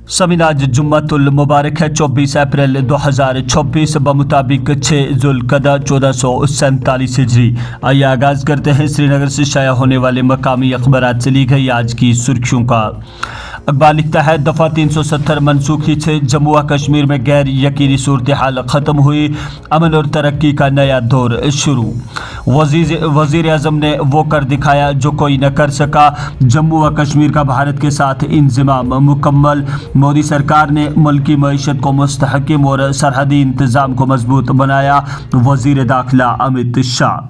समीन आज जुम्मतुल मुबारक है 24 अप्रैल 2026 बमुताबिक 6 जुल्कदा 1447 हिजरी। आइए आगाज़ करते हैं श्रीनगर से शाया होने वाले मकामी अखबारात से ली गई आज की सुर्खियों का। अखबार लिखता है दफ़ा 370 मनसूखी से जम्मू व कश्मीर में गैर यकीनी सूरत हाल ख़त्म हुई, अमन और तरक्की का नया दौर शुरू। वज़ीर आज़म ने वो कर दिखाया जो कोई न कर सका, जम्मू व कश्मीर का भारत के साथ इंज़माम मुकम्मल। मोदी सरकार ने मुल्की मईशत को मुस्तहकम और सरहदी इंतज़ाम को मजबूत बनाया, वज़ीर दाखिला अमित शाह।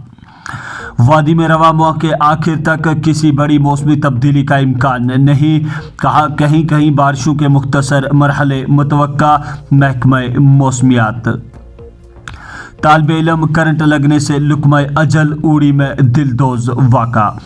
वादी में रवा माह के आखिर तक किसी बड़ी मौसमी तब्दीली का इम्कान नहीं, कहा कहीं कहीं बारिशों के मुख्तसर मरहले मुतवक्का, महकमा मौसमियात। तालिबे इल्म करंट लगने से लुकमा अजल, उड़ी में दिलदोज वाक़ा।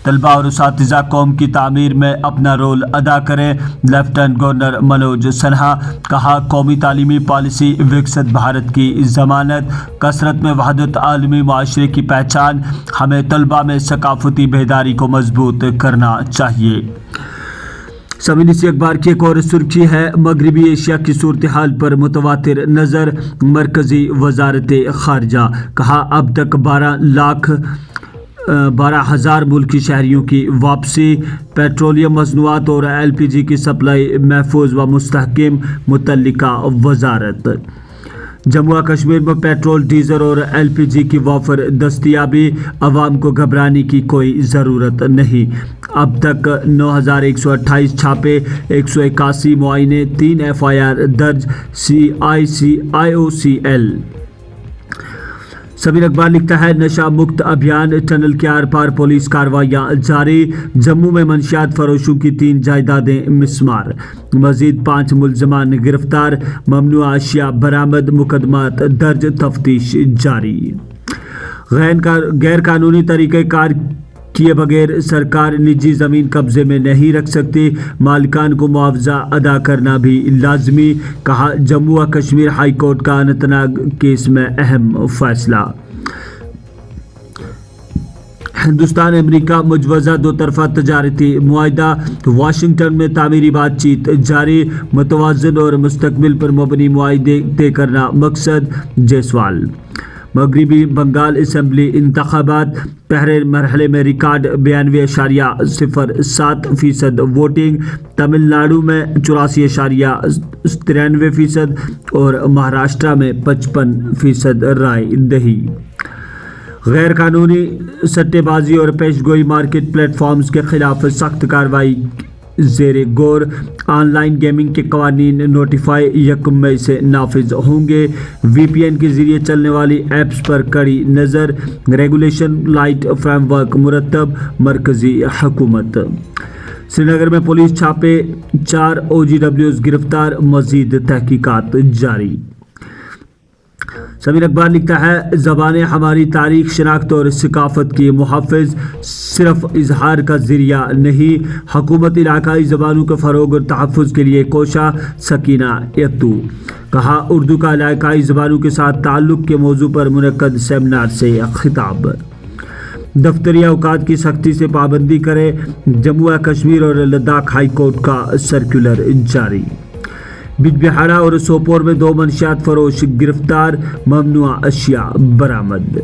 तलबा और उसातिज़ा कौम की तामीर में अपना रोल अदा करें, लेफ्टिनेंट गवर्नर मनोज सिन्हा। कहा कौमी तालीमी पॉलिसी विकसित भारत की ज़मानत, कसरत में वहदत आलमी माशरे की पहचान, हमें तलबा में सकाफती बेदारी को मजबूत करना चाहिए। समीनी अखबार की एक और सुर्खी है मगरबी एशिया की सूरत हाल पर मुतवातिर नज़र, मरकज़ी वज़ारत ख़ारिजा। कहा अब तक 12,000 मुल्की शहरियों की वापसी, पेट्रोलियम मसनूआत और LPG की सप्लाई महफूज व मुस्तहकम, मुतल्लिका वज़ारत। जम्मू व कश्मीर में पेट्रोल, डीजल और LPG की वाफर दस्तियाबी, अवाम को घबराने की कोई ज़रूरत नहीं। अब तक 9,128 छापे, 181 मुआयने, 3 FIR दर्ज, IOCL। समीर अखबार लिखता है नशा मुक्त अभियान, टनल के आर पार पुलिस कार्रवाइयाँ जारी। जम्मू में मंशियात फरोशों की 3 जायदादें मिसमार, मजीद 5 मुल्ज़मान गिरफ्तार, ममनुआ अशिया बरामद, मुकदमात दर्ज, तफ्तीश जारी। गैर कानूनी तरीक़ेकार किए बगैर सरकार निजी ज़मीन कब्ज़े में नहीं रख सकती, मालिकान को मुआवजा अदा करना भी लाजमी। कहा जम्मू व कश्मीर हाई कोर्ट का अनंतनाग केस में अहम फैसला। हिंदुस्तान अमेरिका मुजवज़ा 2 तरफ़ा तजारती मुआहिदा, वाशिंगटन में तामीरी बातचीत जारी, मुतवाज़िन और मुस्तकबिल पर मबनी मुआहिदे तय करना मकसद, जायसवाल। मगरबी बंगाल असम्बली इंतखाबात, पहले मरहले में रिकॉर्ड 92.07% वोटिंग, तमिलनाडु में 84.93% और महाराष्ट्र में 55% राय दही। गैर कानूनी सट्टेबाजी और पेशगोई मार्केट प्लेटफॉर्म्स के खिलाफ सख्त कार्रवाई ज़ेरे गौर, ऑनलाइन गेमिंग के कवानीन नोटिफाई 1 मई से नाफिज होंगे। VPN के ज़रिए चलने वाली ऐप्स पर कड़ी नज़र, रेगुलेशन लाइट फ्रेमवर्क मुरतब, मरकज़ी हुकूमत। श्रीनगर में पुलिस छापे, 4 OGWs गिरफ्तार, मज़ीद तहकीकात जारी। समीर अखबार लिखता है ज़बानें हमारी तारीख, शनाख्त और सकाफत की मुहाफ़िज़, सिर्फ इजहार का ज़रिया नहीं, हुकूमत इलाकाई ज़बानों के फ़रोग़ और तहफ़्फ़ुज़ के लिए कोशा, सकीना यत्तू। कहा उर्दू का इलाकाई ज़बानों के साथ ताल्लुक़ के मौजू पर मुनक़्क़द सेमिनार से खिताब। दफ्तरी औकात की सख्ती से पाबंदी करे, जम्मू व कश्मीर और लद्दाख हाई कोर्ट का सर्कुलर जारी। बिजबिहाड़ा और सोपोर में 2 मंशियात फरोश गिरफ्तार, ममनुआ अशिया बरामद।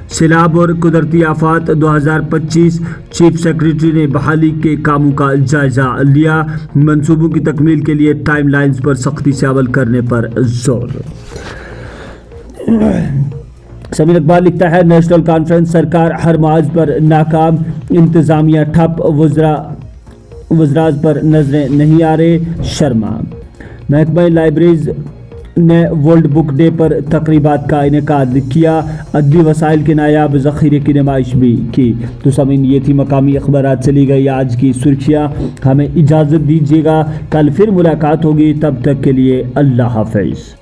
सैलाब और कुदरती आफात 2025, चीफ सेक्रेटरी ने बहाली के कामों का जायजा लिया, मंसूबों की तकमील के लिए टाइमलाइंस पर सख्ती से अमल करने पर जोर। समीर अखबार लिखता है नेशनल कॉन्फ्रेंस, सरकार हर माज पर नाकाम, इंतजामिया ठप, वज़राज पर नजरें नहीं आ रहे, शर्मा। महकमा लाइब्रेरीज ने वर्ल्ड बुक डे पर तकरीबात का इनेकाद किया, अदबी वसाइल के नायाब ज़ख़ीरे की नुमाइश भी की। तो समीन ये थी मकामी अखबारात से ली गई आज की सुर्खियाँ। हमें इजाज़त दीजिएगा, कल फिर मुलाकात होगी, तब तक के लिए अल्लाह हाफ़िज़।